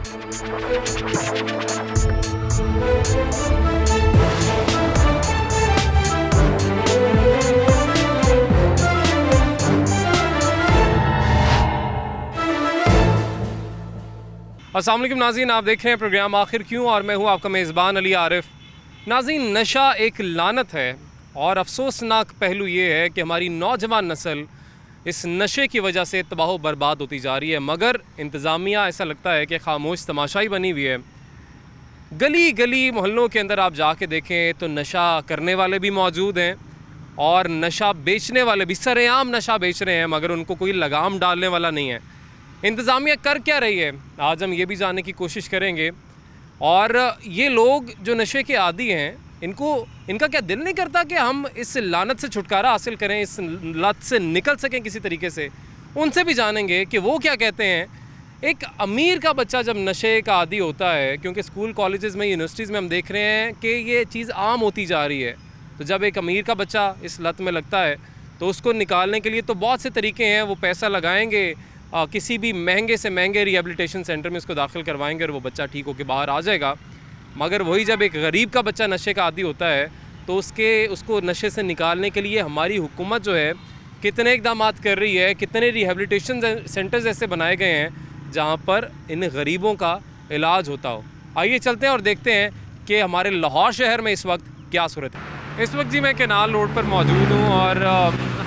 अस्सलाम वालेकुम नाज़रीन, आप देख रहे हैं प्रोग्राम आखिर क्यों और मैं हूं आपका मेज़बान अली आरिफ। नाज़रीन, नशा एक लानत है और अफसोसनाक पहलू ये है कि हमारी नौजवान नस्ल इस नशे की वजह से तबाह बर्बाद होती जा रही है, मगर इंतज़ामिया ऐसा लगता है कि खामोश तमाशाई बनी हुई है। गली गली मोहल्लों के अंदर आप जाके देखें तो नशा करने वाले भी मौजूद हैं और नशा बेचने वाले भी सरेआम नशा बेच रहे हैं, मगर उनको कोई लगाम डालने वाला नहीं है। इंतज़ामिया कर क्या रही है, आज हम ये भी जानने की कोशिश करेंगे। और ये लोग जो नशे के आदी हैं, इनका क्या दिल नहीं करता कि हम इस लानत से छुटकारा हासिल करें, इस लत से निकल सकें किसी तरीके से? उनसे भी जानेंगे कि वो क्या कहते हैं। एक अमीर का बच्चा जब नशे का आदी होता है, क्योंकि स्कूल कॉलेजेस में यूनिवर्सिटीज़ में हम देख रहे हैं कि ये चीज़ आम होती जा रही है, तो जब एक अमीर का बच्चा इस लत में लगता है तो उसको निकालने के लिए तो बहुत से तरीके हैं। वो पैसा लगाएंगे, किसी भी महंगे से महंगे रिहेबिलिटेशन सेंटर में इसको दाखिल करवाएंगे और वो बच्चा ठीक होकर बाहर आ जाएगा। मगर वही जब एक गरीब का बच्चा नशे का आदी होता है तो उसको नशे से निकालने के लिए हमारी हुकूमत जो है कितने इक़दाम कर रही है, कितने रिहेबिलिटेशन सेंटर्स ऐसे बनाए गए हैं जहाँ पर इन गरीबों का इलाज होता हो। आइए चलते हैं और देखते हैं कि हमारे लाहौर शहर में इस वक्त क्या सूरत है। इस वक्त जी मैं कैनाल रोड पर मौजूद हूँ और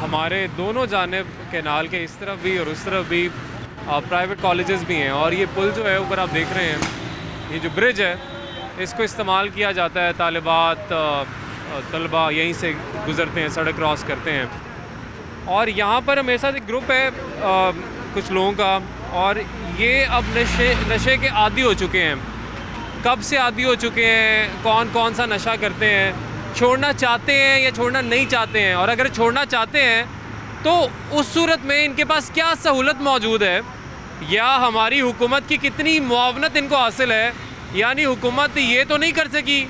हमारे दोनों जानिब कैनाल के इस तरफ भी और उस तरफ भी प्राइवेट कॉलेजेस भी हैं। और ये पुल जो है ऊपर आप देख रहे हैं, ये जो ब्रिज है इसको इस्तेमाल किया जाता है, तालिबात तलबा यहीं से गुज़रते हैं, सड़क क्रॉस करते हैं। और यहाँ पर मेरे साथ एक ग्रुप है कुछ लोगों का, और ये अब नशे के आदी हो चुके हैं। कब से आदी हो चुके हैं, कौन कौन सा नशा करते हैं, छोड़ना चाहते हैं या छोड़ना नहीं चाहते हैं, और अगर छोड़ना चाहते हैं तो उस सूरत में इनके पास क्या सहूलत मौजूद है, या हमारी हुकूमत की कितनी मुआवनत इनको हासिल है। यानी हुकूमत ये तो नहीं कर सकी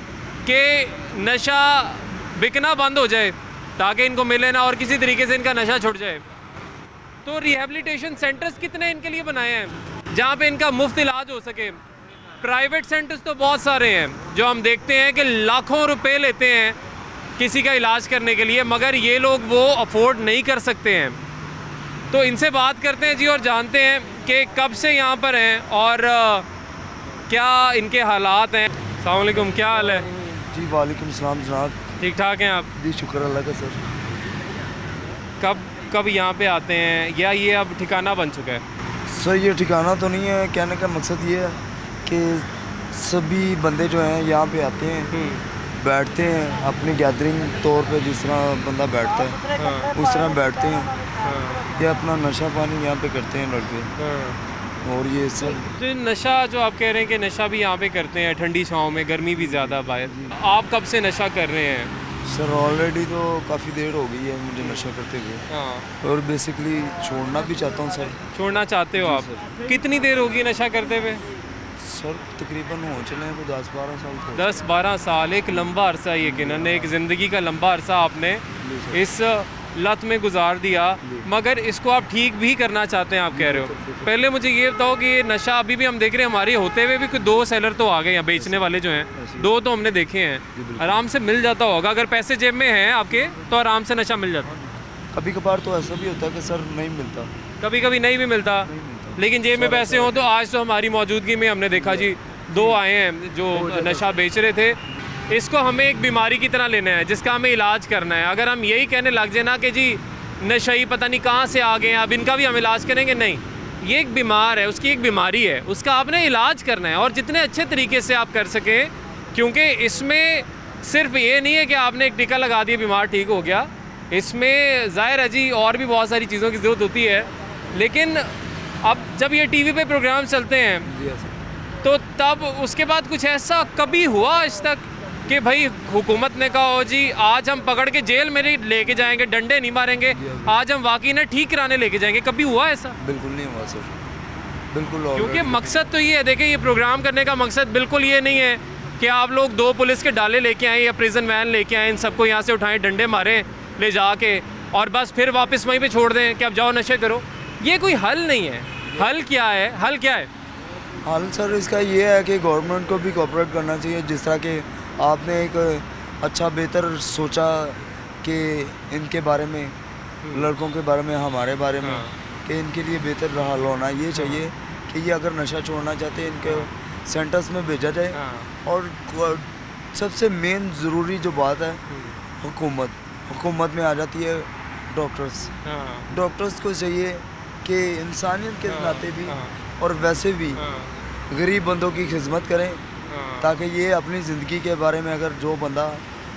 कि नशा बिकना बंद हो जाए ताकि इनको मिले ना और किसी तरीके से इनका नशा छुट जाए। तो रिहेबिलिटेशन सेंटर्स कितने इनके लिए बनाए हैं जहाँ पे इनका मुफ्त इलाज हो सके। प्राइवेट सेंटर्स तो बहुत सारे हैं जो हम देखते हैं कि लाखों रुपए लेते हैं किसी का इलाज करने के लिए, मगर ये लोग वो अफोर्ड नहीं कर सकते हैं। तो इनसे बात करते हैं जी और जानते हैं कि कब से यहाँ पर हैं और क्या इनके हालात हैं। अस्सलाम वालेकुम, क्या हाल है जी? वालेकुम सलाम जनाब। ठीक ठाक हैं आप? जी शुक्र अल्लाह का सर। कब यहाँ पे आते हैं, या ये अब ठिकाना बन चुका है? सर ये ठिकाना तो नहीं है, कहने का मकसद ये है कि सभी बंदे जो हैं यहाँ पे आते हैं, बैठते हैं अपनी गैदरिंग तौर पे, जिस तरह बंदा बैठता है उस तरह बैठते हैं, या अपना नशा पानी यहाँ पे करते हैं लड़के। और ये सर तो नशा जो आप कह रहे हैं कि नशा भी यहाँ पे करते हैं ठंडी छाँव में, गर्मी भी ज़्यादा बाहर, आप कब से नशा कर रहे हैं? सर ऑलरेडी तो काफ़ी देर हो गई है मुझे नशा करते हुए। हाँ। और बेसिकली छोड़ना भी चाहता हूँ सर। छोड़ना चाहते हो आप? कितनी देर होगी नशा करते हुए? सर तकरीबन हो चले हैं 10-12 साल। 10-12 साल, एक लंबा अरसा, यकीनन एक ज़िंदगी का लंबा अरसा आपने इस लत में गुजार दिया, मगर इसको आप ठीक भी करना चाहते हैं, आप कह रहे हो। पहले मुझे ये बताओ कि ये नशा अभी भी हम देख रहे हैं, हमारे होते हुए भी कोई 2 सेलर तो आ गए हैं बेचने वाले जो हैं, 2 तो हमने देखे हैं। आराम से मिल जाता होगा, अगर पैसे जेब में हैं आपके तो आराम से नशा मिल जाता। कभी कभार तो ऐसा भी होता है कि सर नहीं मिलता, कभी कभी नहीं भी मिलता, लेकिन जेब में पैसे हों तो आज तो हमारी मौजूदगी में हमने देखा जी 2 आए हैं जो नशा बेच रहे थे। इसको हमें एक बीमारी की तरह लेना है जिसका हमें इलाज करना है। अगर हम यही कहने लग जाए ना कि जी नशई पता नहीं कहाँ से आ गए हैं, अब इनका भी हम इलाज करेंगे, नहीं, ये एक बीमार है, उसकी एक बीमारी है, उसका आपने इलाज करना है और जितने अच्छे तरीके से आप कर सकें, क्योंकि इसमें सिर्फ ये नहीं है कि आपने एक टीका लगा दिया बीमार ठीक हो गया, इसमें ज़ाहिर है जी और भी बहुत सारी चीज़ों की ज़रूरत होती है। लेकिन अब जब ये टीवी पे प्रोग्राम चलते हैं तो तब उसके बाद कुछ ऐसा कभी हुआ आज तक कि भाई हुकूमत ने कहा हो जी आज हम पकड़ के जेल में लेके जाएंगे, डंडे नहीं मारेंगे, आज हम वाकई ना ठीक कराने लेके जाएंगे? कभी हुआ ऐसा? बिल्कुल नहीं हुआ सर, बिल्कुल। क्योंकि मकसद तो ये है, देखिए ये प्रोग्राम करने का मकसद बिल्कुल ये नहीं है कि आप लोग 2 पुलिस के डाले लेके आएँ या प्रिजन वैन लेके आएँ, इन सबको यहाँ से उठाएँ, डंडे मारें ले जाके और बस फिर वापस वहीं पे छोड़ दें कि अब जाओ नशे करो। ये कोई हल नहीं है। हल क्या है? हल क्या है? हाल सर इसका ये है कि गवर्नमेंट को भी कोऑपरेट करना चाहिए, जिस तरह के आपने एक अच्छा बेहतर सोचा कि इनके बारे में, लड़कों के बारे में, हमारे बारे में, कि इनके लिए बेहतर हल होना ये चाहिए कि ये अगर नशा छोड़ना चाहते हैं इनके सेंटर्स में भेजा जाए। और सबसे मेन ज़रूरी जो बात है हुकूमत में आ जाती है डॉक्टर्स को चाहिए कि इंसानियत के नाते भी और वैसे भी गरीब बंदों की खिदमत करें, ताकि ये अपनी ज़िंदगी के बारे में अगर जो बंदा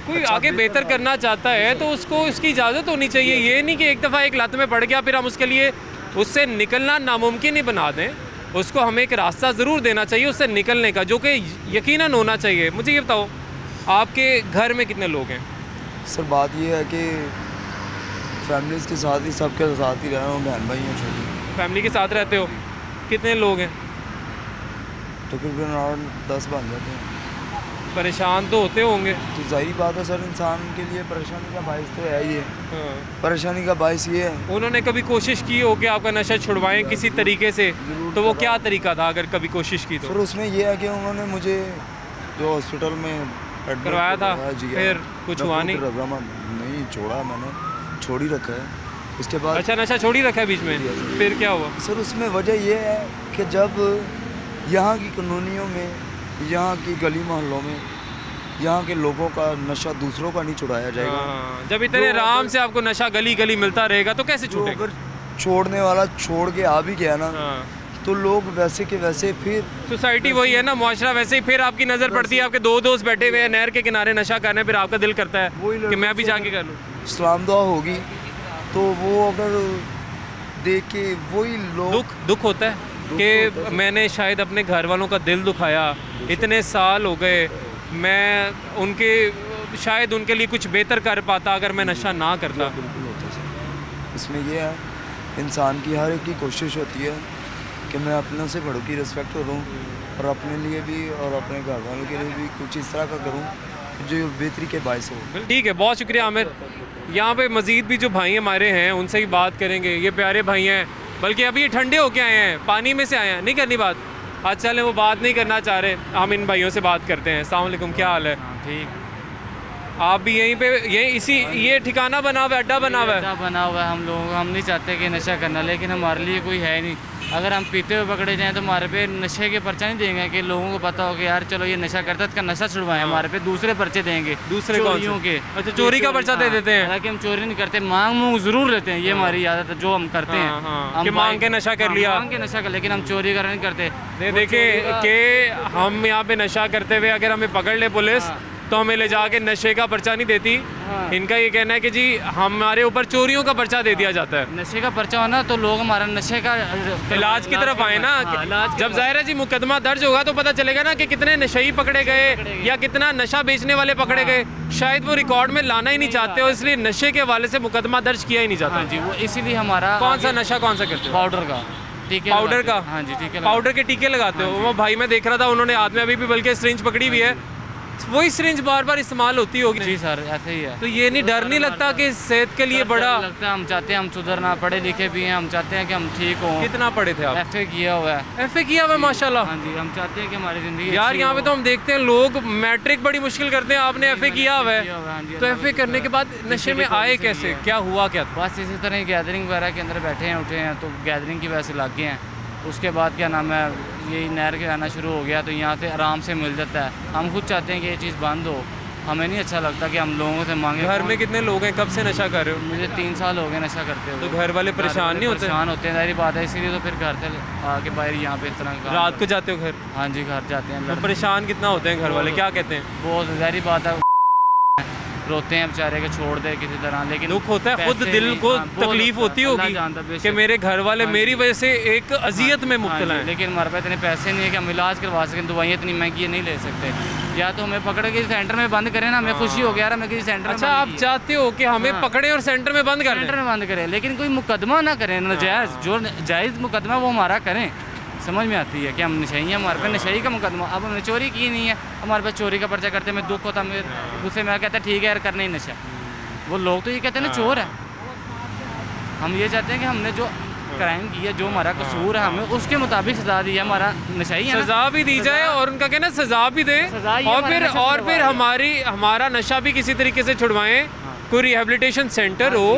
कोई आगे बेहतर करना चाहता है तो उसको इसकी इजाज़त होनी चाहिए। ये नहीं कि एक दफ़ा एक लत में पड़ गया फिर हम उसके लिए उससे निकलना नामुमकिन ही बना दें। उसको हमें एक रास्ता ज़रूर देना चाहिए उससे निकलने का, जो कि यकीनन होना चाहिए। मुझे ये बताओ, आपके घर में कितने लोग हैं? सर बात ये है कि फैमिलीज़ के साथ ही, सबके साथ ही रह रहा हूँ, बहन भाई हैं छोटी। फैमिली के साथ रहते हो? कितने लोग हैं? तकरीबन और 10 बन जाते हैं। परेशान तो होते होंगे। तो जाहिर बात है सर, इंसान के लिए परेशानी का बायस तो है ही है। परेशानी का बायस ये है। उन्होंने कभी कोशिश की हो कि आपका नशा छुड़वाएं किसी तरीके से, तो वो क्या तरीका था अगर कभी कोशिश की तो? सर उसमें ये है कि उन्होंने मुझे जो हॉस्पिटल में करवाया था, फिर कुछ हुआ नहीं? नहीं छोड़ा, मैंने छोड़ ही रखा है उसके बाद। अच्छा, नशा छोड़ ही रखा है बीच में, फिर क्या हुआ? सर उसमें वजह ये है कि जब यहाँ की कॉलोनियों में, यहाँ की गली मोहल्लों में यहाँ के लोगों का नशा दूसरों का नहीं छुड़ाया जाएगा। जब इतने आराम से आपको नशा गली गली मिलता रहेगा तो कैसे छूटेगा? अगर छोड़ने वाला छोड़ के आ भी गया ना, तो लोग वैसे के वैसे फिर सोसाइटी वही है ना, मुआशरा वैसे ही। फिर आपकी नज़र पड़ती है, आपके दो दोस्त बैठे हुए हैं नहर के किनारे नशा करने, फिर आपका दिल करता है कि मैं भी जाके कर लूँ। सलाम दुआ होगी तो वो अगर देख के वही लोग दुख होता है कि मैंने शायद अपने घर वालों का दिल दुखाया, इतने साल हो गए, मैं उनके शायद उनके लिए कुछ बेहतर कर पाता अगर मैं नशा ना करता। बिल्कुल होता है सर। इसमें यह है, इंसान की हर एक की कोशिश होती है कि मैं अपनों से बड़ों की रिस्पेक्ट करूं और अपने लिए भी और अपने घर वालों के लिए भी कुछ इस तरह का करूं जो बेहतरी के बायस हो। ठीक है, बहुत शुक्रिया आमिर। यहाँ पे मज़ीद भी जो भाई हमारे हैं उनसे ही बात करेंगे। ये प्यारे भाई हैं, बल्कि अभी ये ठंडे होके आए हैं, पानी में से आए हैं। नहीं करनी बात, आज चलें वो बात नहीं करना चाह रहे, हम इन भाइयों से बात करते हैं। अस्सलाम वालेकुम, क्या हाल है? ठीक। आप भी यहीं पे ये ठिकाना बना हुआ है, अड्डा बना हुआ है? अड्डा बना हुआ है। हम नहीं चाहते कि नशा करना, लेकिन हमारे लिए कोई है नहीं। अगर हम पीते हुए पकड़े जाएँ तो हमारे पे नशे के पर्चा नहीं देंगे कि लोगों को पता हो कि यार चलो ये नशा करता है, इसका नशा छुड़वाएं। हमारे पे दूसरे पर्चे देंगे, दूसरे चोरियों के। अच्छा, चोरी का पर्चा दे देते हैं। हालांकि हम चोरी नहीं करते, मांग ज़रूर लेते हैं, ये हमारी आदत है जो हम करते हैं। हम मांग के नशा कर लिया, मांग के नशा कर, लेकिन हम चोरी कर नहीं करते। देखिए कि हम यहाँ पे नशा करते हुए अगर हमें पकड़ ले पुलिस तो हमें ले जाके नशे का पर्चा नहीं देती। इनका ये कहना है कि जी हमारे ऊपर चोरियों का पर्चा दे दिया जाता है। नशे का पर्चा होना तो लोग हमारा नशे का इलाज की तरफ आए ना। जब जाहिर है जी मुकदमा दर्ज होगा तो पता चलेगा ना कि कितने नशेई पकड़े गए या कितना नशा बेचने वाले पकड़े गए। शायद वो रिकॉर्ड में लाना ही नहीं चाहते हो, इसलिए नशे के हवाले से मुकदमा दर्ज किया ही नहीं जाता। जी, वो इसीलिए हमारा। कौन सा नशा कौन सा करते हो? पाउडर का टीके। पाउडर का? हाँ जी, टीके। पाउडर के टीके लगाते हो? वो भाई मैं देख रहा था, उन्होंने हाथ में अभी भी बल्कि सिरिंज पकड़ी हुई है, वही सिरिंज बार बार इस्तेमाल होती होगी। जी सर, ऐसे ही है। तो ये नहीं डर नहीं लगता कि सेहत के लिए बड़ा लगता है? हम चाहते हैं हम सुधरना, पढ़े लिखे भी हैं, हम चाहते हैं कि हम ठीक हों। कितना पढ़े थे आप? FA किया हुआ है। FA किया हुआ है, माशाल्लाह। हाँ जी, हम चाहते हैं कि हमारी ज़िंदगी यार यहाँ पे तो हम देखते हैं लोग मैट्रिक बड़ी मुश्किल करते हैं, आपने FA किया हुआ है। तो FA करने के बाद नशे में आए कैसे, क्या हुआ क्या? बस इसी तरह गैदरिंग वगैरह के अंदर बैठे हैं, उठे हैं, तो गैदरिंग की वजह से लग गए हैं। उसके बाद क्या नाम है, यही नहर के आना शुरू हो गया तो यहाँ से आराम से मिल जाता है। हम खुद चाहते हैं कि ये चीज़ बंद हो, हमें नहीं अच्छा लगता कि हम लोगों से मांगे। घर में कितने लोग हैं, कब से नशा कर रहे हो? मुझे 3 साल हो गए नशा करते हुए। तो घर वाले परेशान नहीं होते? परेशान होते हैं, सारी बात है, इसीलिए तो फिर घर से आके बाहर यहाँ पे इस तरह का। रात को जाते हो घर? हाँ जी, घर जाते हैं। तो परेशान कितना होते हैं घर वाले, क्या कहते हैं? बहुत सारी बात है, रोते हैं बेचारे के छोड़ दे किसी तरह, लेकिन दुख होता है, खुद दिल को तकलीफ होती होगी कि मेरे घर वाले मेरी वजह से एक अजियत में मुब्तला हैं। लेकिन हमारे पास इतने पैसे नहीं है कि हम इलाज करवा सकें, दवाइयाँ इतनी महंगी नहीं ले सकते। या तो हमें पकड़ के सेंटर में बंद करें ना, हमें खुशी हो गया मैं किसी सेंटर में। अच्छा, आप चाहते हो कि हमें पकड़े और सेंटर में बंद करें? सेंटर में बंद करें, लेकिन कोई मुकदमा ना करें नाजायज़, जो जायज़ मुकदमा वो हमारा करें। समझ में आती है कि हम नशई हैं, हमारे पे नशई का मुकदमा। अब हमने चोरी की नहीं है, हमारे पास चोरी का पर्चा करते में दुख होता, मेरे गुस्से में कहता है ठीक है यार करना ही नशा। वो लोग तो ये कहते हैं ना चोर है। हम ये चाहते हैं कि हमने जो क्राइम किया, जो हमारा कसूर है, हमें उसके मुताबिक सजा दी है। हमारा नशाई है, सजा भी दी जाए और उनका कहना सजा भी दे, और फिर हमारा नशा भी किसी तरीके से छुड़वाएं, कोई रिहेबिलिटेशन सेंटर हो।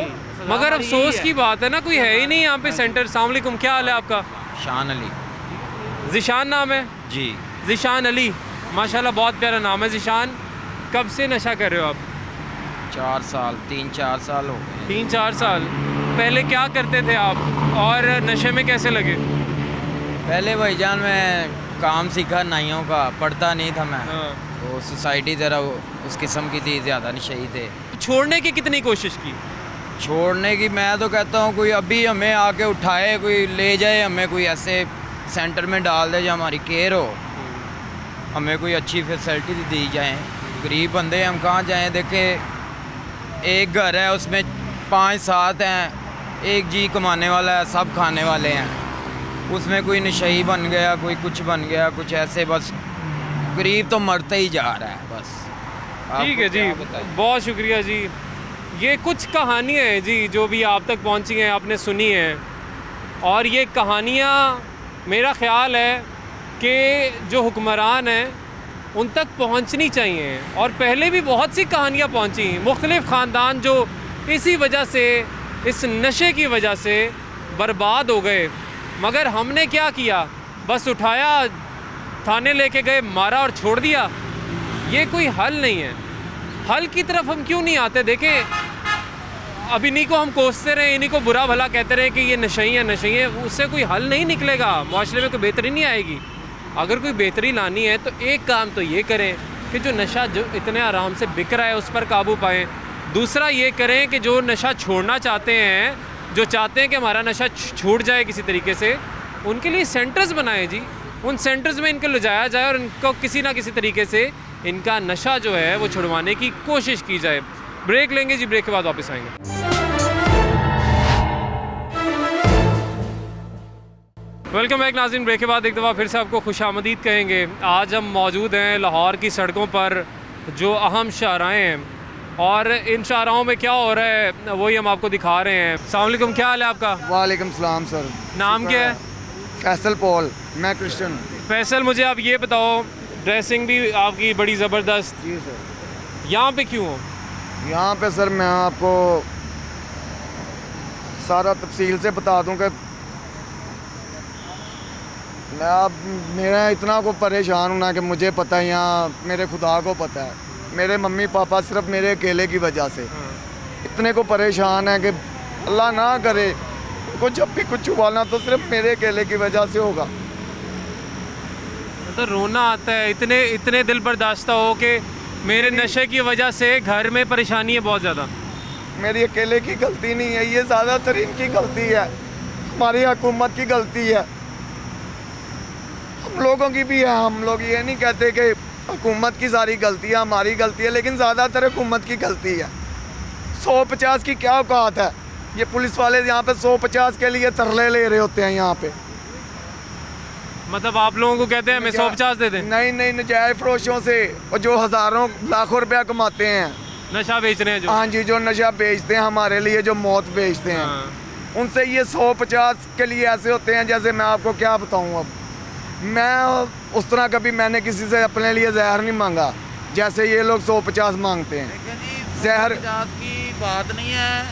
मगर अफसोस की बात है ना, कोई है ही नहीं यहाँ पे सेंटर। अस्सलाम वालेकुम, क्या हाल है आपका? शान अली। ज़िशान नाम है जी। ज़िशान अली, माशाल्लाह बहुत प्यारा नाम है। ज़िशान, कब से नशा कर रहे हो आप? 4 साल, 3-4 साल हो गए। 3-4 साल। पहले क्या करते थे आप और नशे में कैसे लगे? पहले भाईजान मैं काम सीखा नाइयों का, पढ़ता नहीं था मैं। तो सोसाइटी ज़रा उस किस्म की थी, ज़्यादा नशेई थे। छोड़ने की कितनी कोशिश की? छोड़ने की मैं तो कहता हूँ कोई अभी हमें आके उठाए, कोई ले जाए हमें, कोई ऐसे सेंटर में डाल दे जो हमारी केयर हो, हमें कोई अच्छी फैसिलिटी दी जाए। गरीब बंदे हम कहाँ जाएं? देखें, एक घर है उसमें 5-7 हैं, एक जी कमाने वाला है, सब खाने वाले हैं। उसमें कोई नशेई बन गया, कोई कुछ बन गया, कुछ ऐसे, बस गरीब तो मरते ही जा रहा है बस। ठीक है जी, बहुत शुक्रिया जी। ये कुछ कहानियाँ हैं जी जो भी आप तक पहुँची हैं, आपने सुनी हैं, और ये कहानियाँ मेरा ख़्याल है कि जो हुक्मरान हैं उन तक पहुँचनी चाहिए। और पहले भी बहुत सी कहानियाँ पहुँची, मुख्तलिफ़ ख़ानदान जो इसी वजह से, इस नशे की वजह से बर्बाद हो गए। मगर हमने क्या किया? बस उठाया, थाने लेके गए, मारा और छोड़ दिया। ये कोई हल नहीं है। हल की तरफ हम क्यों नहीं आते? देखें, अब इन्हीं को हम कोसते रहे, इन्हीं को बुरा भला कहते रहे कि ये नशेई है, उससे कोई हल नहीं निकलेगा, माशरे में कोई बेहतरी नहीं आएगी। अगर कोई बेहतरी लानी है तो एक काम तो ये करें कि जो नशा जो इतने आराम से बिक रहा है उस पर काबू पाएँ। दूसरा ये करें कि जो नशा छोड़ना चाहते हैं, जो चाहते हैं कि हमारा नशा छूट जाए किसी तरीके से, उनके लिए सेंटर्स बनाएं जी। उन सेंटर्स में इनको ले जाया जाए और इनको किसी ना किसी तरीके से इनका नशा जो है वो छुड़वाने की कोशिश की जाए। ब्रेक लेंगे जी, ब्रेक के बाद वापस आएंगे। वेलकम बैक नाज़रीन। ब्रेक के बाद एक दफ़ा फिर से आपको खुशामदीद कहेंगे। आज हम मौजूद हैं लाहौर की सड़कों पर, जो अहम शाहराएँ हैं, और इन शाहराओं में क्या हो रहा है वही हम आपको दिखा रहे हैं। अस्सलाम वालेकुम, क्या हाल है आपका? वालेकुम सलाम सर। नाम क्या है? फैसल पॉल। मैं क्रिश्चियन। फैसल, मुझे आप ये बताओ, ड्रेसिंग भी आपकी बड़ी ज़बरदस्त, जी सर। यहाँ पे क्यों हो? यहाँ पे सर मैं आपको सारा तफसील से बता दूं कि मैं अब मेरा इतना को परेशान हूँ ना कि मुझे पता है, यहाँ मेरे खुदा को पता है, मेरे मम्मी पापा सिर्फ मेरे अकेले की वजह से इतने को परेशान है कि अल्लाह ना करे को जब भी कुछ हुआ ना तो सिर्फ मेरे अकेले की वजह से होगा। तो रोना आता है, इतने दिल बर्दाश्त हो कि मेरे नशे की वजह से घर में परेशानी है बहुत ज़्यादा। मेरी अकेले की गलती नहीं है, ये ज़्यादातर इनकी गलती है, हमारी हुकूमत की गलती है, हम लोगों की भी है। हम लोग ये नहीं कहते कि हुकूमत की सारी गलती है, हमारी गलती है, लेकिन ज़्यादातर हुकूमत की गलती है। 150 की क्या औकात है? ये पुलिस वाले यहाँ पे 150 के लिए तरले ले रहे होते हैं यहाँ पे। मतलब आप लोगों को कहते हैं हमें 150 दे दें? नहीं, नजायज़ फरोशों से, और जो हज़ारों लाखों रुपया कमाते हैं, नशा बेच रहे हैं जो। हाँ जी, जो नशा बेचते हैं हमारे लिए, जो मौत बेचते हैं, उनसे ये 150 के लिए ऐसे होते हैं जैसे मैं आपको क्या बताऊँ। अब मैं उस तरह कभी मैंने किसी से अपने लिए जहर नहीं मांगा जैसे ये लोग 150 मांगते हैं। जहर 50 की बात नहीं है,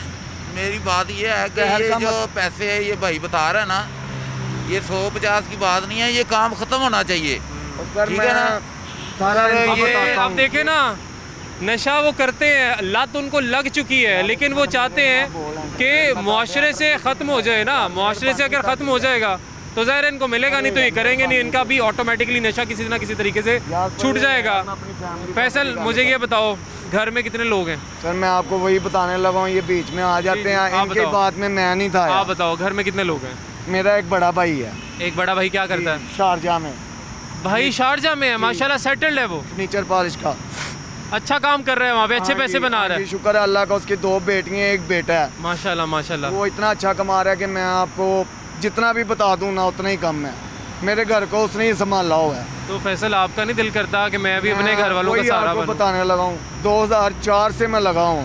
मेरी बात ये है कि ये जो पैसे ये भाई बता रहा है ना, ये 150 की बात नहीं है, ये काम ख़त्म होना चाहिए, ठीक है ना? अब देखे ना, नशा वो करते हैं, लत उनको लग चुकी है, लेकिन वो चाहते हैं कि मुआशरे से ख़त्म हो जाए ना। मुआशरे से अगर ख़त्म हो जाएगा तो ज़ाहिर इनको मिलेगा नहीं, तो ये करेंगे नहीं, इनका भी ऑटोमेटिकली नशा किसी ना किसी तरीके से छूट जाएगा। फैसल, मुझे ये बताओ, घर में कितने लोग हैं? सर मैं आपको वही बताने लगा हूँ, ये बीच में आ जाते हैं, इनकी बात में मैं नहीं था। आप बताओ, घर में कितने लोग हैं? मेरा एक बड़ा भाई है। एक बड़ा भाई क्या करता है? शारजा में। भाई शारजा में है, माशाल्लाह सेटल्ड है वो, फर्नीचर पॉलिश का अच्छा काम कर रहे हैं वहाँ पे, अच्छे पैसे बना रहा है। शुक्र है अल्लाह का, उसकी 2 बेटियाँ, एक बेटा है। माशाल्लाह माशाल्लाह। वो इतना अच्छा कमा रहा है कि मैं आपको जितना भी बता दूँ ना उतना ही कम है। मेरे घर को उसने ही संभाला हुआ है। तो फैसल, आपका नहीं दिल करता कि मैं भी अपने घर वालों का सहारा बनूं? बताने लगा हूँ, 2004 से मैं लगा हूँ।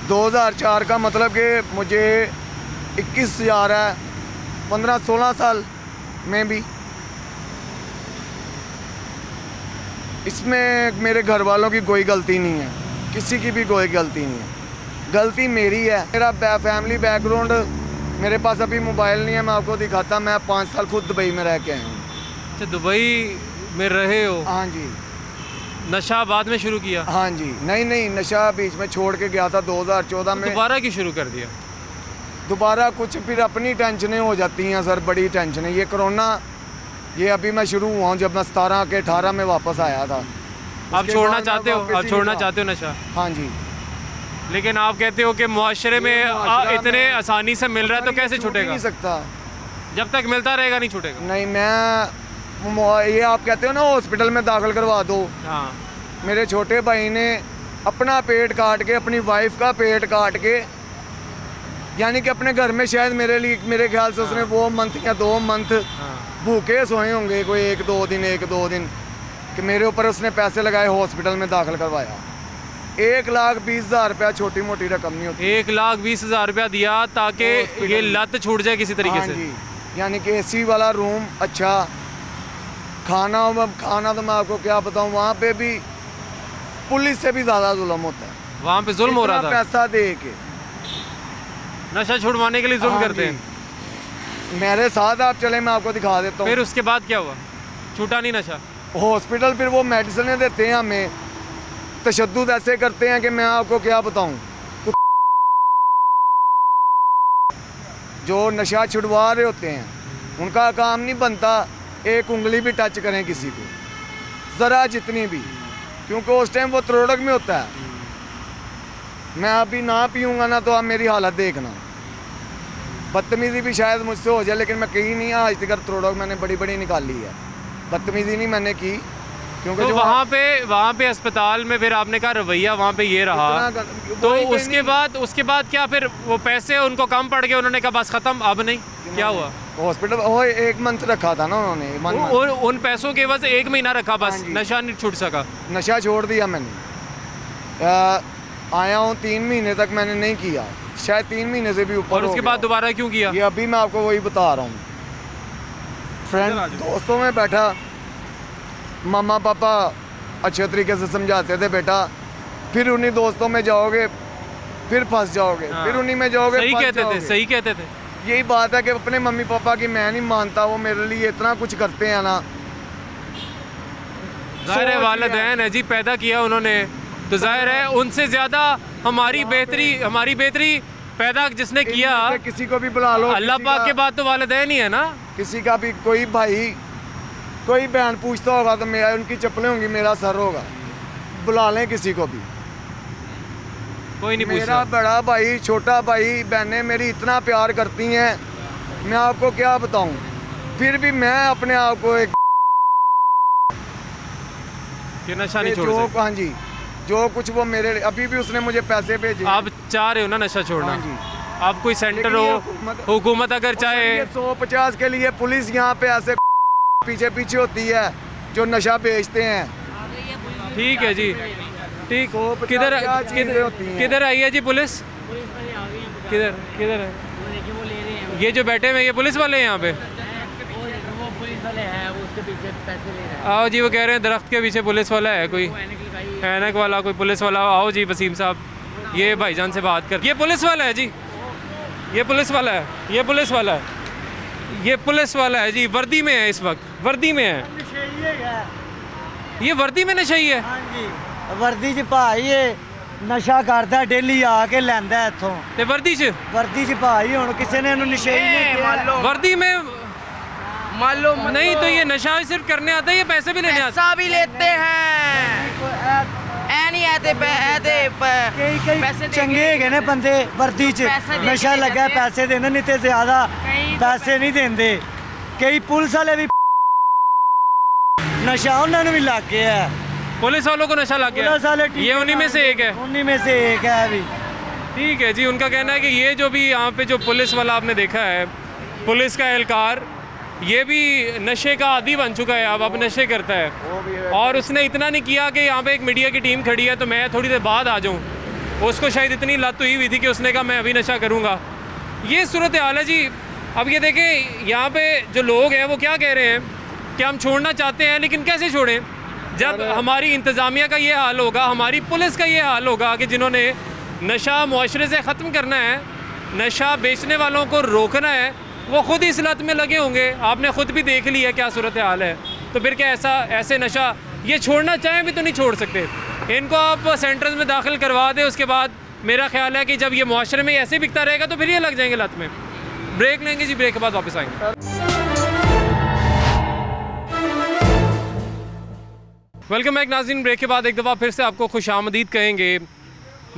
2004 का मतलब कि मुझे 21 जा रहा है, 15-16 साल में भी। इसमें मेरे घर वालों की कोई गलती नहीं है, किसी की भी कोई गलती नहीं है, गलती मेरी है। मेरा फैमिली बैकग्राउंड, मेरे पास अभी मोबाइल नहीं है, मैं आपको दिखाता। मैं 5 साल खुद दुबई में रह के आया हूँ। अच्छा, दुबई में रहे हो? हाँ जी। नशा बाद में शुरू किया? हाँ जी। नहीं, नशा बीच में छोड़ के गया था 2014 में। दोबारा क्यों शुरू कर दिया? दोबारा कुछ फिर अपनी टेंशनें हो जाती हैं सर, बड़ी टेंशन है। ये कोरोना, ये अभी मैं शुरू हुआ हूँ जब मैं 17 के 18 में वापस आया था। आप छोड़ना चाहते हो? आप छोड़ना चाहते हो नशा? हाँ जी। लेकिन आप कहते हो कि मुआशरे में इतने आसानी से मिल रहा है तो कैसे छूटेगा? नहीं सकता, जब तक मिलता रहेगा नहीं छूटेगा। नहीं, मैं ये आप कहते हो ना हॉस्पिटल में दाखिल करवा दो। हाँ। मेरे छोटे भाई ने अपना पेट काट के, अपनी वाइफ का पेट काट के, यानी कि अपने घर में शायद मेरे लिए, मेरे ख्याल से उसने वो मंथ या 2 मंथ भूखे सोए होंगे, कोई 1-2 दिन कि मेरे ऊपर उसने पैसे लगाए, हॉस्पिटल में दाखिल करवाया। 1,20,000 रुपया छोटी मोटी रकम नहीं होती। 1,20,000 रुपया दिया ताकि ये लत छूट जाए किसी तरीके से। जी, यानी कि AC वाला रूम, अच्छा खाना तो मैं आपको क्या बताऊँ, वहाँ पे भी पुलिस से भी ज़्यादा जुल्म होता है। वहाँ पे जुल्म हो रहा था? पैसा दे के नशा छुड़वाने के लिए जुल्म करते हैं। मेरे साथ आप चले, मैं आपको दिखा देता हूँ। फिर उसके बाद क्या हुआ? छूटा नहीं नशा? हॉस्पिटल फिर वो मेडिसिन देते हैं हमें, तशद्दुद ऐसे करते हैं कि मैं आपको क्या बताऊं। जो नशा छुड़वा रहे होते हैं उनका काम नहीं बनता एक उंगली भी टच करें किसी को, ज़रा जितनी भी, क्योंकि उस टाइम वो त्रोड़क में होता है। मैं अभी ना पीऊँगा ना तो आप मेरी हालत देखना। बदतमीज़ी भी शायद मुझसे हो जाए, लेकिन मैं कहीं नहीं, आज तक त्रोड़क मैंने बड़ी बड़ी निकाली है, बदतमीज़ी नहीं मैंने की। क्योंकि तो वहाँ पे अस्पताल में फिर आपने कहा रवैया वहाँ पे ये रहा, तो उसके बाद क्या फिर वो पैसे उनको कम पड़ गए, उन्होंने कहा बस ख़त्म, अब नहीं? क्या हुआ? हॉस्पिटल 1 मंथ रखा था ना उन्होंने, उन पैसों के वजह 1 महीना रखा बस, नशा नहीं छूट सका? नशा छोड़ दिया मैंने, आया हूँ 3 महीने तक मैंने नहीं किया, शायद 3 महीने से भी ऊपर। और उसके बाद दोबारा क्यों किया? ये अभी मैं आपको वही बता रहा हूँ। फ्रेंड दोस्तों में बैठा, मामा पापा अच्छे तरीके से समझाते थे, बेटा फिर उन्हीं दोस्तों में जाओगे फिर फंस जाओगे। हाँ। फिर उन्हीं में जाओगे, सही कहते थे। यही बात है कि अपने मम्मी पापा की मैं नहीं मानता, वो मेरे लिए इतना कुछ करते हैं ना। जाहिर है वालिदैन है जी, पैदा किया उन्होंने तो जाहिर है उनसे ज़्यादा हमारी बेहतरी पैदा जिसने किया, किसी को भी बुला लो, अल्लाह पाक के बाद तो वालिदैन ही है ना। किसी का भी कोई भाई कोई बहन पूछता होगा तो मेरा, उनकी चप्पलें होंगी, मेरा सर होगा, बुला लें किसी को भी, कोई नहीं पूछता। मेरा बड़ा भाई, छोटा भाई, बहनें मेरी इतना प्यार करती हैं, मैं आपको क्या बताऊं। फिर भी मैं अपने आप को एक नशा नहीं छोड़ सकता। हाँ जी, जो कुछ वो मेरे, अभी भी उसने मुझे पैसे भेजे। आप चाह रहे हो ना नशा छोड़ना? हाँ जी। आप कोई सेंटर हो, हुकूमत अगर चाहे, 150 के लिए पुलिस यहाँ पे ऐसे पीछे होती है जो नशा बेचते हैं। ठीक है जी, ठीक। किधर आई है जी पुलिस? किधर है? ये जो बैठे हुए ये पुलिस वाले हैं यहाँ पे? आओ जी, वो कह रहे हैं दरख्त के पीछे पुलिस वाला है, कोई ऐनक वाला, कोई पुलिस वाला। आओ जी वसीम साहब, ये भाईजान से बात कर। ये पुलिस वाला है जी, ये पुलिस वाला है, ये पुलिस वाला है, ये पुलिस वाला है जी, वर्दी में है, इस वक्त वर्दी में है। ये वर्दी में नशा ही है? हाँ जी, वर्दी च भाई ये नशा करता, डेली आके लैंदा इत्थों ते वर्दी च भाई हुण किसी ने इन्हू नशेई नहीं किया। वर्दी में मान लो नहीं तो ये नशा सिर्फ करने आता है, ये पैसे भी लेने आता है? भी लेते हैं, नहीं आते पैसे चंगे है ने बंदे वर्दी च, नशा लगा पैसे देने, नहीं तो ज्यादा पैसे नहीं देंगे। कई पुलिस वाले भी नशा उन्होंने भी लग गया है, पुलिस वालों को नशा लग गया, ये उन्हीं में से एक है। उन्हीं में से एक है अभी। ठीक है जी, उनका कहना है कि ये जो भी यहाँ पे जो पुलिस वाला आपने देखा है, पुलिस का एहलकार, ये भी नशे का आदी बन चुका है, अब नशे करता है। और उसने इतना नहीं किया कि यहाँ पे एक मीडिया की टीम खड़ी है तो मैं थोड़ी देर बाद आ जाऊँ, उसको शायद इतनी लत हुई थी कि उसने कहा मैं अभी नशा करूँगा, ये सूरत हाल है जी। अब ये देखें यहाँ पे जो लोग हैं वो क्या कह रहे हैं कि हम छोड़ना चाहते हैं, लेकिन कैसे छोड़ें जब हमारी इंतज़ामिया का ये हाल होगा, हमारी पुलिस का ये हाल होगा कि जिन्होंने नशा मुआशरे से ख़त्म करना है, नशा बेचने वालों को रोकना है, वो ख़ुद इस लत में लगे होंगे। आपने ख़ुद भी देख लिया क्या सूरत हाल है। तो फिर क्या ऐसे नशा ये छोड़ना चाहें भी तो नहीं छोड़ सकते। इनको आप सेंटर्स में दाखिल करवा दें, उसके बाद मेरा ख्याल है कि जब ये मुआशरे में ऐसे बिकता रहेगा तो फिर ये लग जाएंगे लत में। ब्रेक लेंगे जी, ब्रेक के बाद वापस आएंगे। वेलकम बैक नाज़रीन। ब्रेक के बाद एक दफ़ा फिर से आपको खुशामदीद कहेंगे।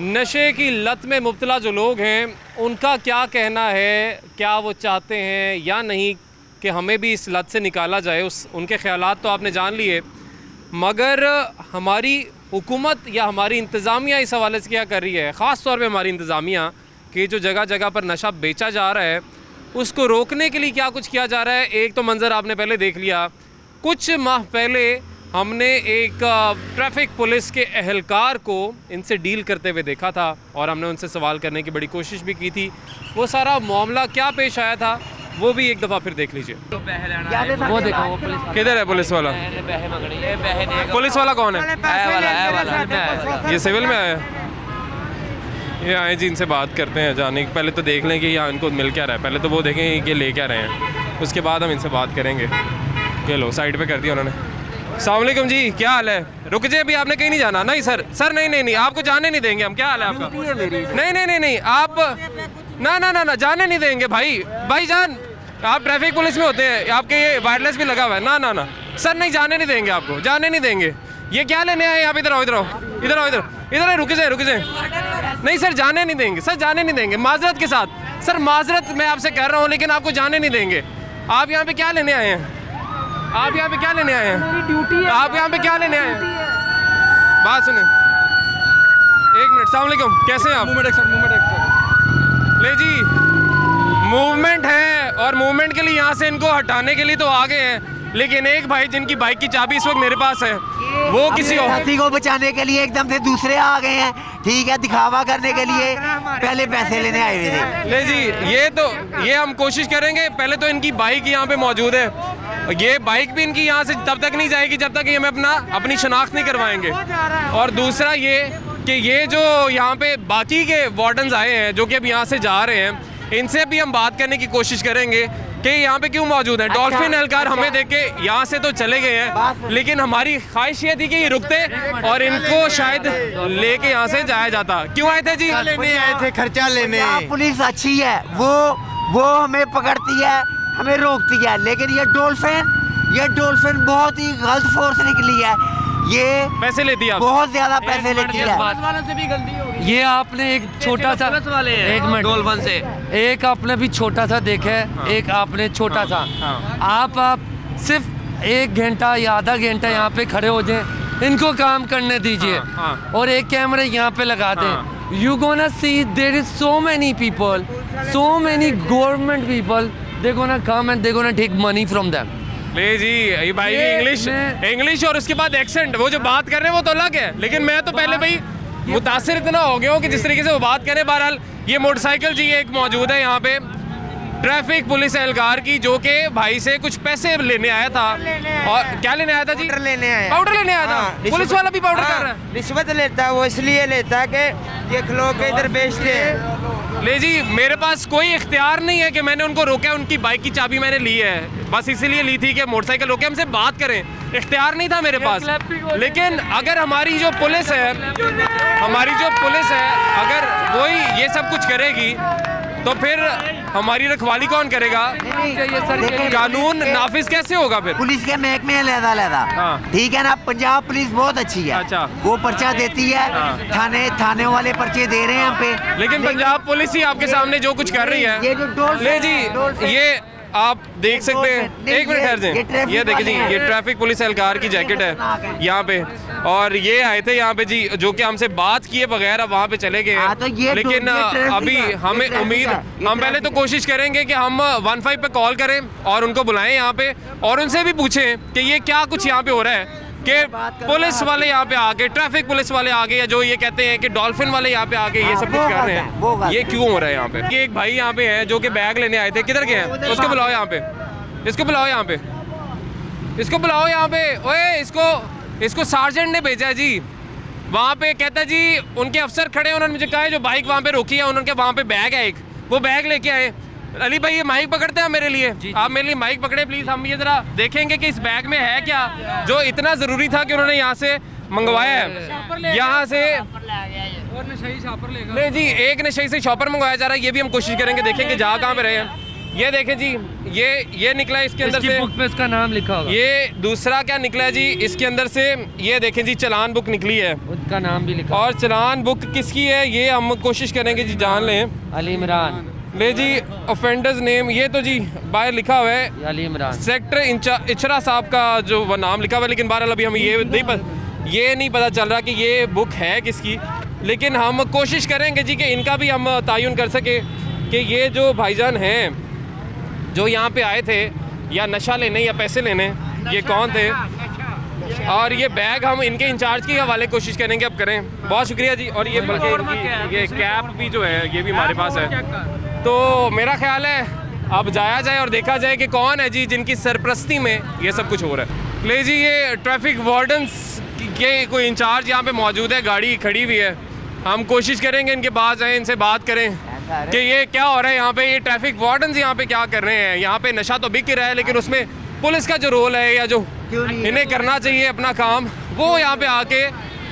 नशे की लत में मुब्तला जो लोग हैं उनका क्या कहना है, क्या वो चाहते हैं या नहीं कि हमें भी इस लत से निकाला जाए, उनके ख्यालात तो आपने जान लिए। मगर हमारी हुकूमत या हमारी इंतज़ामिया इस हवाले से क्या कर रही है, ख़ास तौर पे हमारी इंतज़ामिया कि जो जगह जगह पर नशा बेचा जा रहा है उसको रोकने के लिए क्या कुछ किया जा रहा है। एक तो मंज़र आपने पहले देख लिया, कुछ माह पहले हमने एक ट्रैफिक पुलिस के एहलकार को इनसे डील करते हुए देखा था और हमने उनसे सवाल करने की बड़ी कोशिश भी की थी। वो सारा मामला क्या पेश आया था वो भी एक दफ़ा फिर देख लीजिए। वो देखो वो पुलिस किधर है पुलिस वाला? पुलिस वाला कौन है? ये सिविल में आया। ये आए जी, इनसे बात करते हैं जाने पहले तो देख लें कि यहाँ इनको मिल क्या रहा है। पहले तो वो देखें कि ले क्या रहे हैं, उसके बाद हम इनसे बात करेंगे। ये लो साइड पे कर दिया उन्होंने। अस्सलाम वालेकुम जी, क्या हाल है? रुक जाइए, अभी आपने कहीं नहीं जाना। नहीं सर, सर नहीं, आपको जाने नहीं देंगे हम। क्या हाल है आपका? नहीं, आप ना जाने नहीं देंगे भाई जान। आप ट्रैफिक पुलिस में होते हैं, आपके ये वायरलेस भी लगा हुआ है। ना सर, नहीं जाने नहीं देंगे, आपको जाने नहीं देंगे। ये क्या लेने आए आप? इधर आओ, रुक जाए। नहीं सर, जाने नहीं देंगे सर, जाने नहीं देंगे। माजरत के साथ सर, माजरत मैं आपसे कर रहा हूँ, लेकिन आपको जाने नहीं देंगे। आप यहाँ पे क्या लेने आए हैं? आप यहाँ पे क्या लेने आए हैं? आप यहाँ पे क्या लेने आए हैं? बात सुने, एक मिनट। अस्सलाम वालेकुम, कैसे हैं आप? ले जी, मूवमेंट है और मूवमेंट के लिए यहाँ से इनको हटाने के लिए तो आ गए हैं, लेकिन एक भाई जिनकी बाइक की चाबी इस वक्त मेरे पास है, वो किसी और साथी को बचाने के लिए एकदम से दूसरे आ गए हैं। ठीक है, दिखावा करने के लिए पहले पैसे लेने आए हुए थे। ले जी, ये हम कोशिश करेंगे। पहले तो इनकी बाइक यहाँ पे मौजूद है, ये बाइक भी इनकी यहाँ से तब तक नहीं जाएगी जब तक ये हमें अपनी शनाख्त नहीं करवाएंगे। और दूसरा ये कि ये जो यहाँ पे बाकी के वार्डन्स आए हैं जो कि अब यहाँ से जा रहे हैं, इनसे भी हम बात करने की कोशिश करेंगे कि यहाँ पे क्यों मौजूद है। डॉल्फिन एहलकार हमें देख के यहाँ से तो चले गए हैं, लेकिन हमारी ख्वाहिश ये थी कि ये रुकते और इनको शायद लेके यहाँ से जाया जाता। क्यों आए थे जी? लेने आए थे, खर्चा लेने। पुलिस अच्छी है, वो हमें पकड़ती है, हमें रोकती है, लेकिन ये डॉल्फिन बहुत ही गलत फोर्स निकली है। ये पैसे लेती है, बहुत ज्यादा पैसे लेती है। ये आपने एक छोटा सा, एक मिनट, डॉल्फिन से एक आपने भी छोटा सा देखा है, एक आपने छोटा सा। आप सिर्फ 1 घंटा या आधा घंटा यहाँ पे खड़े हो जाएं, इनको काम करने दीजिए और एक कैमरे यहाँ पे लगा दें। You gonna see there is so many people, so many government people, they gonna come and they gonna take money from them. ले जी, ये भाई इंग्लिश और उसके बाद एक्सेंट, वो जो बात कर रहे हैं वो तो अलग है, लेकिन मैं तो पहले भाई मुतासिर इतना हो गया हूँ कि जिस तरीके से वो बात करें। बहरहाल ये मोटरसाइकिल जी एक मौजूद है यहाँ पे ट्रैफिक पुलिस एहलकार की, जो कि भाई से कुछ पैसे लेने आया था। और क्या लेने आया था जी? पाउडर लेने आया था। पुलिस वाला भी पाउडर कर रहा है, रिश्वत लेता है। वो इसलिए लेता है कि ये खलो के इधर बेचते हैं। ले जी, मेरे पास कोई इख्तियार नहीं है कि मैंने उनको रोका। उनकी बाइक की चाबी मैंने ली है, बस इसीलिए ली थी कि मोटरसाइकिल रोके हमसे बात करें। इख्तियार नहीं था मेरे पास। लेकिन अगर हमारी जो पुलिस है अगर वही ये सब कुछ करेगी तो फिर हमारी रखवाली कौन करेगा? कानून नाफिज कैसे होगा फिर? पुलिस के महकमे अलग-अलग, ठीक है ना। पंजाब पुलिस बहुत अच्छी है। अच्छा। वो पर्चा देती है, थाने वाले पर्चे दे रहे हैं हम पे। लेकिन पंजाब पुलिस ही आपके सामने जो कुछ कर रही है, ये जो ले जी, ये आप देख सकते हैं। एक मिनट ठहर जाए, ये देखिए जी, ये ट्रैफिक पुलिस एहलकार की जैकेट है यहाँ पे, और ये आए थे यहाँ पे जी, जो कि हमसे बात किए बगैर अब वहाँ पे चले गए हैं। लेकिन अभी हमें उम्मीद, हम पहले तो कोशिश करेंगे कि हम 15 पे कॉल करें और उनको बुलाएं यहाँ पे और उनसे भी पूछें कि ये क्या कुछ यहाँ पे हो रहा है। कि पुलिस वाले यहाँ पे आके, ट्रैफिक पुलिस वाले आगे, या जो ये कहते हैं कि डॉल्फिन वाले यहाँ पे आके ये सब कुछ कर रहे हैं, ये क्यों हो रहा है यहाँ पे? ये एक भाई यहाँ पे हैं जो कि बैग लेने आए थे, किधर गए हैं? उसको बुलाओ यहाँ पे, इसको बुलाओ यहाँ पे, इसको बुलाओ यहाँ पे। ओए इसको सार्जेंट ने भेजा है जी वहाँ पे। कहता है जी उनके अफसर खड़े हैं, उन्होंने मुझे कहा है जो बाइक वहाँ पे रोकी है, उन्होंने वहाँ पे बैग है एक, वो बैग लेके आए। अली भाई ये माइक पकड़ते हैं मेरे लिए, आप मेरे लिए माइक पकड़े प्लीज़। हम ये ज़रा देखेंगे कि इस बैग में है क्या जो इतना ज़रूरी था कि उन्होंने यहाँ से मंगवाया है, यहाँ से। और नशई शॉपर लेगा नहीं जी, एक नशई से शॉपर मंगवाया जा रहा है, ये भी हम कोशिश करेंगे देखें कि जहाँ कहाँ पे रहे हैं। ये देखें जी, ये निकला है इसके अंदर से, बुक पे इसका नाम लिखा होगा। ये दूसरा क्या निकला है जी इसके अंदर से, ये देखें जी चालान बुक निकली है, उसका नाम भी लिखा। और चालान बुक किसकी है ये हम कोशिश करेंगे जी जान लें। अली इमरान ले जी, ऑफेंडर्स नेम ये तो जी बाहर लिखा हुआ है अली इमरान, सेक्टर इचरा साहब का जो वो नाम लिखा हुआ है, लेकिन बहरहाल अभी हम ये नहीं पता चल रहा कि ये बुक है किसकी। लेकिन हम कोशिश करेंगे जी कि इनका भी हम तयन कर सके कि ये जो भाईजान हैं जो यहाँ पे आए थे या नशा लेने या पैसे लेने, ये कौन थे, और ये बैग हम इनके इंचार्ज के हवाले कोशिश करेंगे अब करें। बहुत शुक्रिया जी। और ये बल्कि ये कैप भी जो है ये भी हमारे पास है, तो मेरा ख्याल है अब जाया जाए और देखा जाए कि कौन है जी जिनकी सरपरस्ती में ये सब कुछ हो रहा है। ले जी ये ट्रैफिक वार्डन्स के कोई इंचार्ज यहाँ पे मौजूद है, गाड़ी खड़ी हुई है, हम कोशिश करेंगे इनके पास आए, इनसे बात करें कि ये क्या हो रहा है यहाँ पे, ये ट्रैफिक वार्डन्स यहाँ पे क्या कर रहे हैं। यहाँ पे नशा तो बिक ही रहा है, लेकिन उसमें पुलिस का जो रोल है या जो इन्हें करना चाहिए अपना काम, वो यहाँ पे आके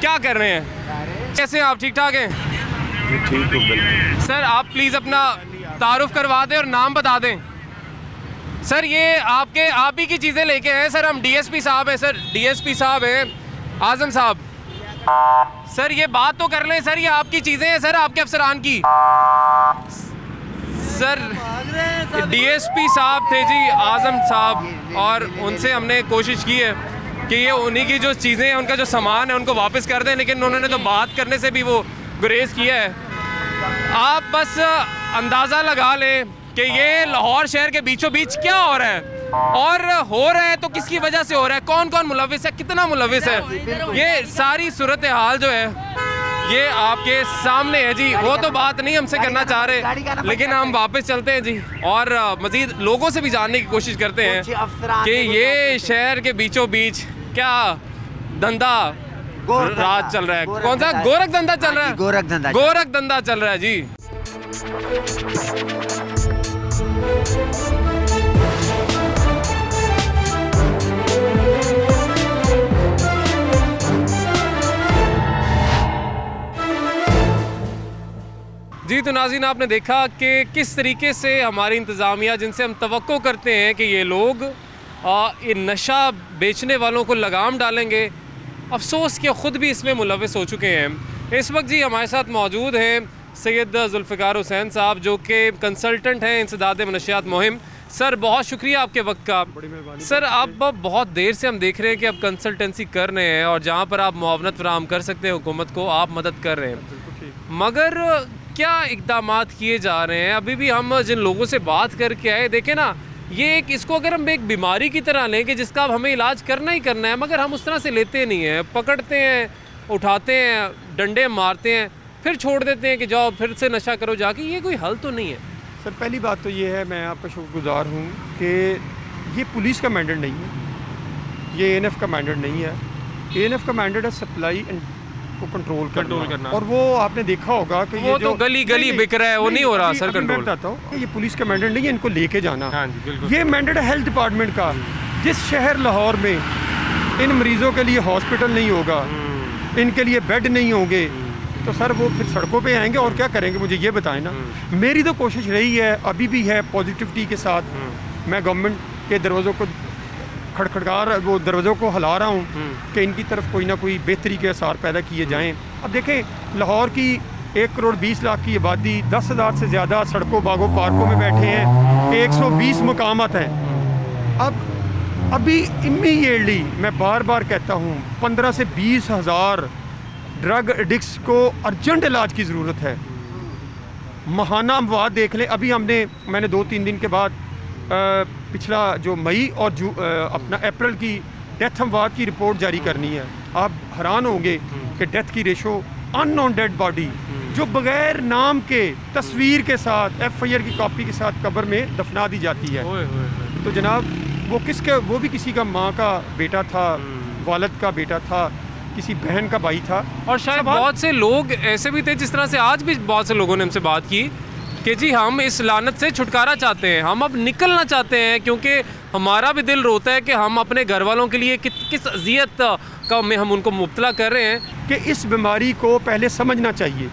क्या कर रहे हैं। कैसे आप ठीक ठाक हैं? ठीक हूँ सर आप प्लीज़ अपना तारुफ करवा दें और नाम बता दें। सर ये आप ही की चीज़ें लेके हैं सर, हम डीएसपी साहब हैं सर, डीएसपी साहब हैं आज़म साहब। सर ये बात तो कर लें सर, ये आपकी चीज़ें हैं सर, आपके अफसरान की। सर डीएसपी साहब थे जी आज़म साहब, और उनसे हमने कोशिश की है कि ये उन्हीं की जो चीज़ें हैं, उनका जो सामान है उनको वापस कर दें, लेकिन उन्होंने तो बात करने से भी वो गुरेज किया है। आप बस अंदाज़ा लगा लें कि ये लाहौर शहर के बीचों बीच क्या हो रहा है, और हो रहा है तो किसकी वजह से हो रहा है, कौन कौन मुलविस है, कितना मुलविस है, ये सारी सूरत हाल जो है ये आपके सामने है जी। वो तो बात नहीं हमसे करना चाह रहे, लेकिन हम वापस चलते हैं जी और मज़ीद लोगों से भी जानने की कोशिश करते हैं कि ये शहर के बीचों बीच क्या धंधा राज चल रहा है। कौन सा गोरख धंधा चल रहा है? गोरख धंधा चल रहा है जी। जी तो नाज़रीन आपने देखा कि किस तरीके से हमारी इंतज़ामिया, जिनसे हम तवक्को करते हैं कि ये लोग ये नशा बेचने वालों को लगाम डालेंगे, अफसोस कि ख़ुद भी इसमें मुलविस हो चुके हैं। इस वक्त जी हमारे साथ मौजूद हैं सैयद जुल्फ़िकार हुसैन साहब, जो कि कंसल्टेंट हैं इंसदाद मनशियात मुहिम। सर बहुत शुक्रिया आपके वक्त का। सर आप बहुत देर से हम देख रहे हैं कि आप कंसल्टेंसी कर रहे हैं और जहाँ पर आप मुआवनत फराहम कर सकते हैं हुकूमत को, आप मदद कर रहे हैं, मगर क्या इक़दामात किए जा रहे हैं? अभी भी हम जिन लोगों से बात करके आए, देखें ना, ये इसको अगर हम एक बीमारी की तरह लें कि जिसका अब हमें इलाज करना ही करना है, मगर हम उस तरह से लेते नहीं हैं, पकड़ते हैं, उठाते हैं, डंडे मारते हैं, फिर छोड़ देते हैं कि जाओ फिर से नशा करो जाके। ये कोई हल तो नहीं है। सर पहली बात तो ये है, मैं आपका शुक्रगुजार हूँ कि ये पुलिस का मैंडेट नहीं है, ये ANF का मैंडेट नहीं है। ANF का मैंडेट है सप्लाई को कंट्रोल करना। और वो आपने देखा होगा कि वो तो गली गली बिक रहा है, वो नहीं हो रहा सर कंट्रोल। मैं बताता हूँ, ये पुलिस का मैंडेट नहीं है इनको लेके जाना। ये मैंडेट है हेल्थ डिपार्टमेंट का। जिस शहर लाहौर में इन मरीज़ों के लिए हॉस्पिटल नहीं होगा, इनके लिए बेड नहीं होंगे, तो सर वो फिर सड़कों पे आएंगे और क्या करेंगे, मुझे ये बताएं ना। मेरी तो कोशिश रही है, अभी भी है, पॉजिटिविटी के साथ मैं गवर्नमेंट के दरवाज़ों को वो दरवाज़ों को हिला रहा हूँ कि इनकी तरफ कोई ना कोई बेहतरी के आसार पैदा किए जाएं। अब देखें, लाहौर की 1 करोड़ 20 लाख की आबादी, 10,000 से ज़्यादा सड़कों बागों पार्कों में बैठे हैं, 120 मकामात हैं। अब अभी इमीडिएटली मैं बार बार कहता हूँ 15 से 20 हज़ार ड्रग एडिक्ट्स को अर्जेंट इलाज की ज़रूरत है। माहाना अमवात देख लें, अभी मैंने 2-3 दिन के बाद पिछला जो मई और अपना अप्रैल की डेथ अमवात की रिपोर्ट जारी करनी है। आप हैरान होंगे कि डेथ की रेशो अननोन डेड बॉडी जो बगैर नाम के तस्वीर के साथ FIR की कॉपी के साथ कब्र में दफना दी जाती है। तो जनाब वो भी किसी का माँ का बेटा था, वालिद का बेटा था, किसी बहन का भाई था। और शायद बहुत से लोग ऐसे भी थे, जिस तरह से आज भी बहुत से लोगों ने हमसे बात की कि जी हम इस लानत से छुटकारा चाहते हैं, हम अब निकलना चाहते हैं, क्योंकि हमारा भी दिल रोता है कि हम अपने घर वालों के लिए किस अजियत का में हम उनको मुब्तला कर रहे हैं कि इस बीमारी को पहले समझना चाहिए।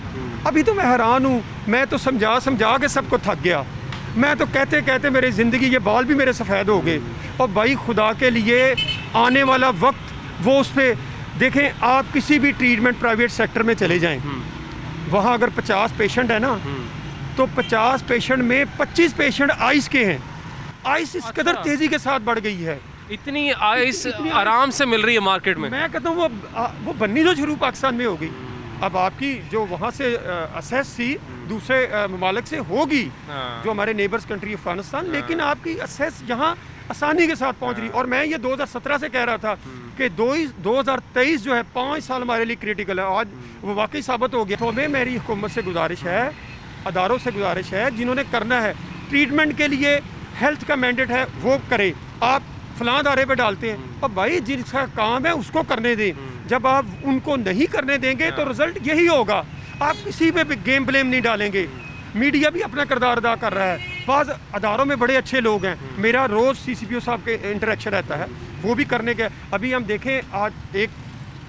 अभी तो मैं हैरान हूँ, मैं तो समझा के सबको थक गया। मैं तो कहते कहते मेरी ज़िंदगी के बाल भी मेरे सफ़ेद हो गए। और भाई खुदा के लिए आने वाला वक्त वो उस पर देखें, आप किसी भी ट्रीटमेंट प्राइवेट सेक्टर में चले जाएं, वहाँ अगर 50 पेशेंट है ना, तो 50 पेशेंट में 25 पेशेंट आइस के हैं। आइस इस कदर तेज़ी के साथ बढ़ गई है, इतनी आइस आराम से मिल रही है मार्केट में। मैं कहता हूँ वो बननी जो शुरू पाकिस्तान में हो गई। अब आपकी जो वहाँ से असेस थी दूसरे ममालिक से होगी, जो हमारे नेबर्स कंट्री अफगानिस्तान, लेकिन आपकी असेस यहाँ आसानी के साथ पहुँच रही। और मैं ये 2017 से कह रहा था कि 2023 जो है 5 साल हमारे लिए क्रिटिकल है। आज वो वाकई साबित हो गया। तो मैं मेरी हुकूमत से गुजारिश है, अदारों से गुजारिश है, जिन्होंने करना है ट्रीटमेंट के लिए हेल्थ का मैंडेट है वो करे। आप फलां अदारे पे डालते हैं, अब भाई जिसका काम है उसको करने दें। जब आप उनको नहीं करने देंगे तो रिजल्ट यही होगा। आप किसी पे भी गेम ब्लेम नहीं डालेंगे। मीडिया भी अपना किरदार अदा कर रहा है। बाज़ अदारों में बड़े अच्छे लोग हैं, मेरा रोज़ CCPO साहब के इंटरेक्शन रहता है, वो भी करने के। अभी हम देखें आज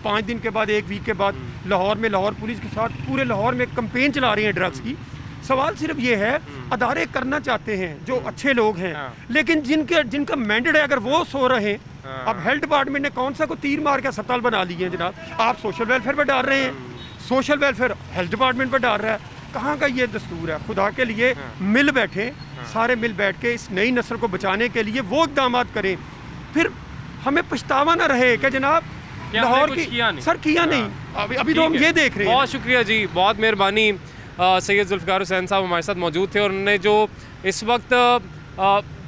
5 दिन के बाद, 1 वीक के बाद लाहौर में लाहौर पुलिस के साथ पूरे लाहौर में कैंपेन चला रही है ड्रग्स की। सवाल सिर्फ ये है, अदारे करना चाहते हैं जो अच्छे लोग हैं, लेकिन जिनका मैंडेट है अगर वो सो रहे हैं। अब हेल्थ डिपार्टमेंट ने कौन सा को तीर मार के अस्पताल बना लिए हैं जनाब। आप सोशल वेलफेयर पर डाल रहे हैं, सोशल वेलफेयर हेल्थ डिपार्टमेंट पर डाल रहा है। कहाँ का ये दस्तूर है? खुदा के लिए मिल बैठे, सारे मिल बैठ के इस नई नस्ल को बचाने के लिए वो इक़दाम करें, फिर हमें पछतावा ना रहे कि जनाब लाहौर की किया नहीं। अभी तो हम ये देख रहे हैं। बहुत शुक्रिया जी, बहुत मेहरबानी। सैयद जुल्फ़िकार हुसैन साहब हमारे साथ मौजूद थे और उन्होंने जो इस वक्त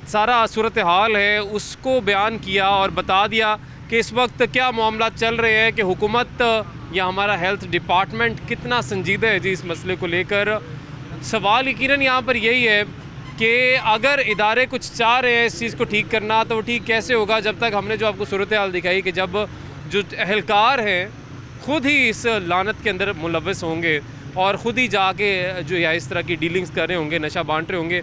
सारा सूरत हाल है उसको बयान किया और बता दिया कि इस वक्त क्या मामला चल रहे हैं, कि हुकूमत या हमारा हेल्थ डिपार्टमेंट कितना संजीदा है जी इस मसले को लेकर। सवाल यकीनन यहाँ पर यही है कि अगर इदारे कुछ चाह रहे हैं इस चीज़ को ठीक करना, तो वो ठीक कैसे होगा जब तक हमने जो आपको सूरत हाल दिखाई कि जब जो अहलकार हैं ख़ुद ही इस लानत के अंदर मुलव्वस होंगे और ख़ुद ही जाके जो या इस तरह की डीलिंग्स कर रहे होंगे, नशा बांट रहे होंगे।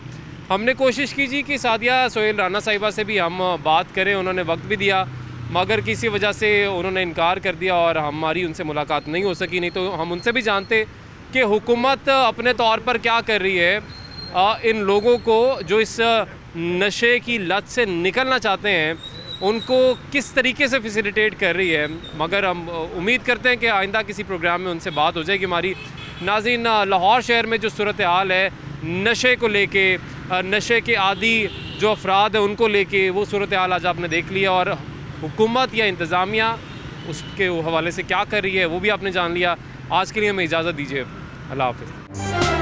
हमने कोशिश की जी कि सादिया सोहेल राना साहिबा से भी हम बात करें, उन्होंने वक्त भी दिया, मगर किसी वजह से उन्होंने इनकार कर दिया और हमारी उनसे मुलाकात नहीं हो सकी। नहीं तो हम उनसे भी जानते कि हुकूमत अपने तौर पर क्या कर रही है इन लोगों को जो इस नशे की लत से निकलना चाहते हैं, उनको किस तरीके से फैसिलिटेट कर रही है। मगर हम उम्मीद करते हैं कि आइंदा किसी प्रोग्राम में उनसे बात हो जाएगी हमारी। नाज़रीन, लाहौर शहर में जो सूरत हाल है नशे को लेके, नशे के आदी जो अफराद हैं उनको लेके, वो सूरत हाल आज आपने देख लिया और हुकूमत या इंतज़ामिया उसके हवाले से क्या कर रही है वो भी आपने जान लिया। आज के लिए हमें इजाज़त दीजिए। अल्लाह हाफ़िज़।